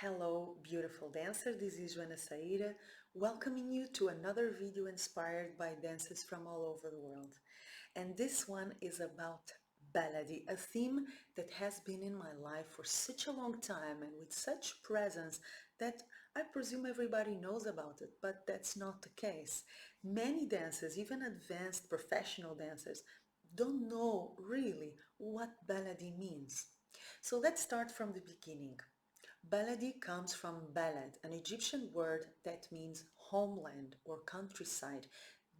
Hello, beautiful dancer. This is Joana Saahirah, welcoming you to another video inspired by dancers from all over the world. And this one is about Baladi, a theme that has been in my life for such a long time and with such presence that I presume everybody knows about it, but that's not the case. Many dancers, even advanced professional dancers, don't know really what Baladi means. So let's start from the beginning. Baladi comes from balad, an Egyptian word that means homeland or countryside,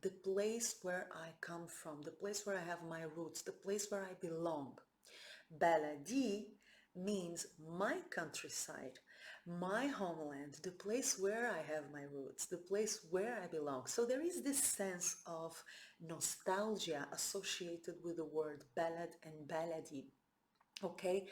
the place where I come from, the place where I have my roots, the place where I belong. Baladi means my countryside, my homeland, the place where I have my roots, the place where I belong. So there is this sense of nostalgia associated with the word balad and baladi. Okay,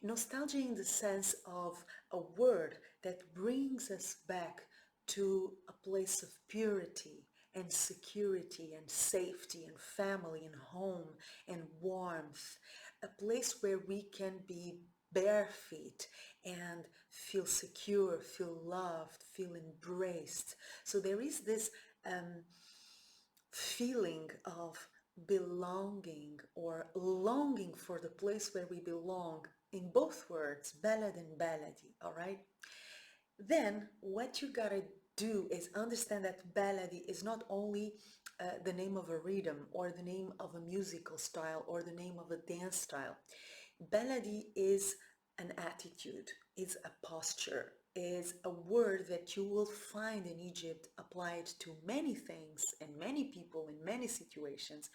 nostalgia in the sense of a word that brings us back to a place of purity and security and safety and family and home and warmth, a place where we can be bare feet and feel secure, feel loved, feel embraced. So there is this feeling of belonging or longing for the place where we belong in both words, ballad and ballady, all right? Then what you gotta do is understand that ballady is not only the name of a rhythm or the name of a musical style or the name of a dance style. Baladi is an attitude, is a posture, is a word that you will find in Egypt applied to many things and many people in many situations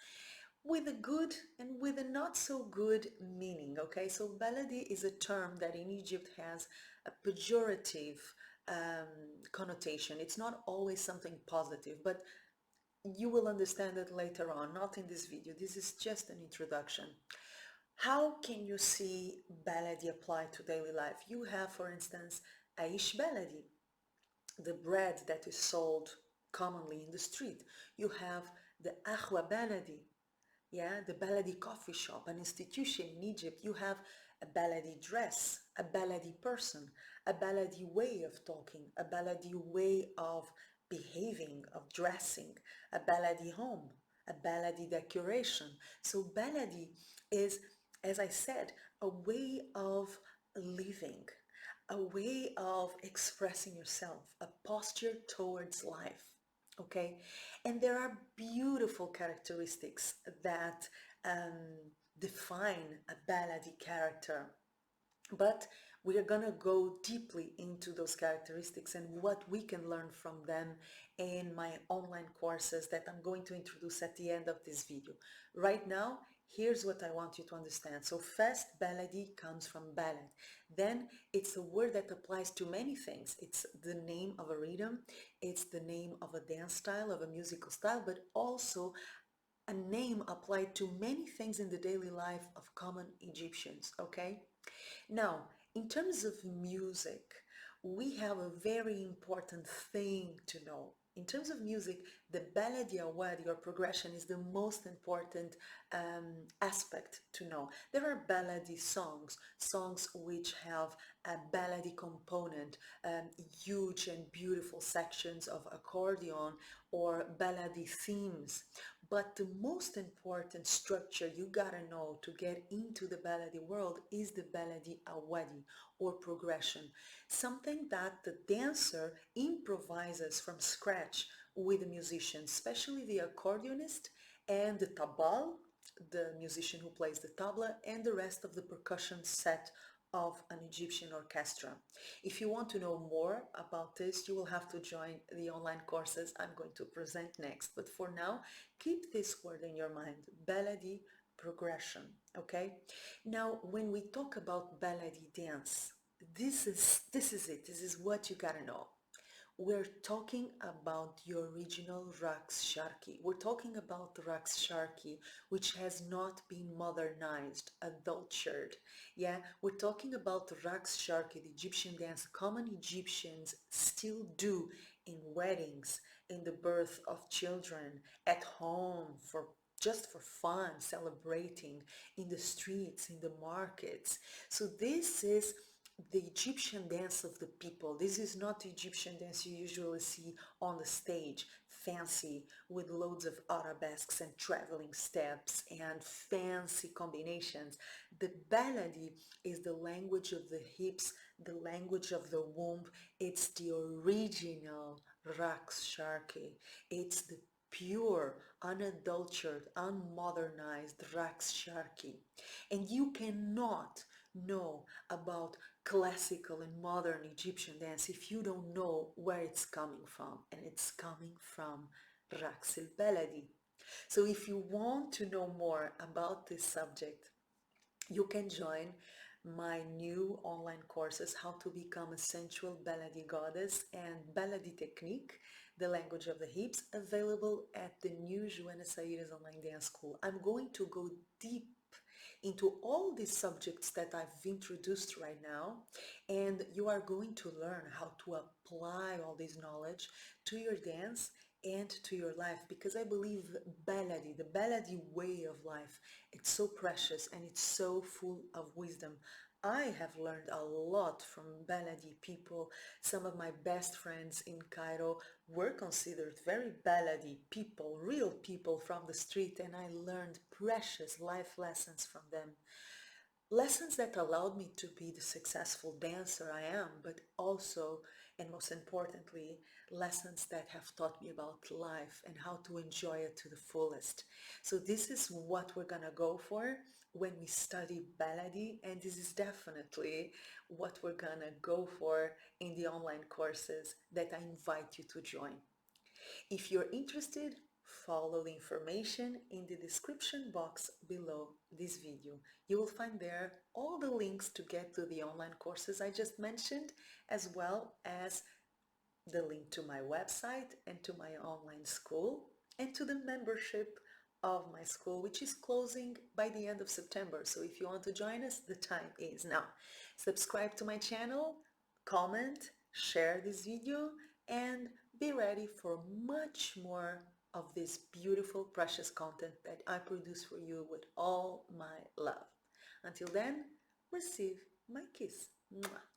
with a good and with a not so good meaning. Okay, so baladi is a term that in Egypt has a pejorative connotation. It's not always something positive, but you will understand it later on, not in this video. This is just an introduction. How can you see baladi applied to daily life? You have, for instance, Aish baladi, the bread that is sold commonly in the street. You have the Ahwa baladi, yeah, the baladi coffee shop, an institution in Egypt. You have a baladi dress, a baladi person, a baladi way of talking, a baladi way of behaving, of dressing, a baladi home, a baladi decoration. So baladi is, as I said, a way of living, a way of expressing yourself, a posture towards life. Okay, and there are beautiful characteristics that define a ballady character, but we are gonna go deeply into those characteristics and what we can learn from them in my online courses that I'm going to introduce at the end of this video. Right now, here's what I want you to understand. So first, ballady comes from ballad. Then it's a word that applies to many things. It's the name of a rhythm, it's the name of a dance style, of a musical style, but also a name applied to many things in the daily life of common Egyptians, okay? Now, in terms of music, we have a very important thing to know. In terms of music, the baladi awadi or progression is the most important aspect to know. There are baladi songs, songs which have a baladi component, huge and beautiful sections of accordion or baladi themes. But the most important structure you gotta know to get into the baladi world is the baladi awadi or progression, something that the dancer improvises from scratch with the musician, especially the accordionist and the tabal, the musician who plays the tabla, and the rest of the percussion set of an Egyptian orchestra. If you want to know more about this, you will have to join the online courses I'm going to present next. But for now, keep this word in your mind, baladi progression, okay? Now, when we talk about baladi dance, this is it. This is what you gotta know. We're talking about the original Raqs Sharki. We're talking about the Raqs Sharki, which has not been modernized, adulterated. Yeah, we're talking about the Raqs Sharki, the Egyptian dance common Egyptians still do in weddings, in the birth of children, at home, for just for fun, celebrating, in the streets, in the markets. So this is the Egyptian dance of the people. This is not the Egyptian dance you usually see on the stage, fancy with loads of arabesques and traveling steps and fancy combinations. The Baladi is the language of the hips, the language of the womb. It's the original Raks Sharki. It's the pure, unadulterated, unmodernized Raks Sharki. And you cannot know about classical and modern Egyptian dance if you don't know where it's coming from. And it's coming from Raqs el Baladi. So if you want to know more about this subject, you can join my new online courses, How to Become a Sensual Baladi Goddess and Baladi Technique, the language of the hips, available at the new Joana Saahirah's online dance school. I'm going to go deep into all these subjects that I've introduced right now, and you are going to learn how to apply all this knowledge to your dance and to your life, because I believe Baladi, the Baladi way of life, it's so precious and it's so full of wisdom. I have learned a lot from Baladi people. Some of my best friends in Cairo were considered very Baladi people, real people from the street, and I learned precious life lessons from them. Lessons that allowed me to be the successful dancer I am, but also, and most importantly, lessons that have taught me about life and how to enjoy it to the fullest. So this is what we're gonna go for when we study Baladi, and this is definitely what we're gonna go for in the online courses that I invite you to join. If you're interested, follow the information in the description box below this video. You will find there all the links to get to the online courses I just mentioned, as well as the link to my website and to my online school and to the membership of my school, which is closing by the end of September. So if you want to join us, the time is now. Subscribe to my channel, comment, share this video, and be ready for much more of this beautiful, precious content that I produce for you with all my love. Until then, receive my kiss. Mwah.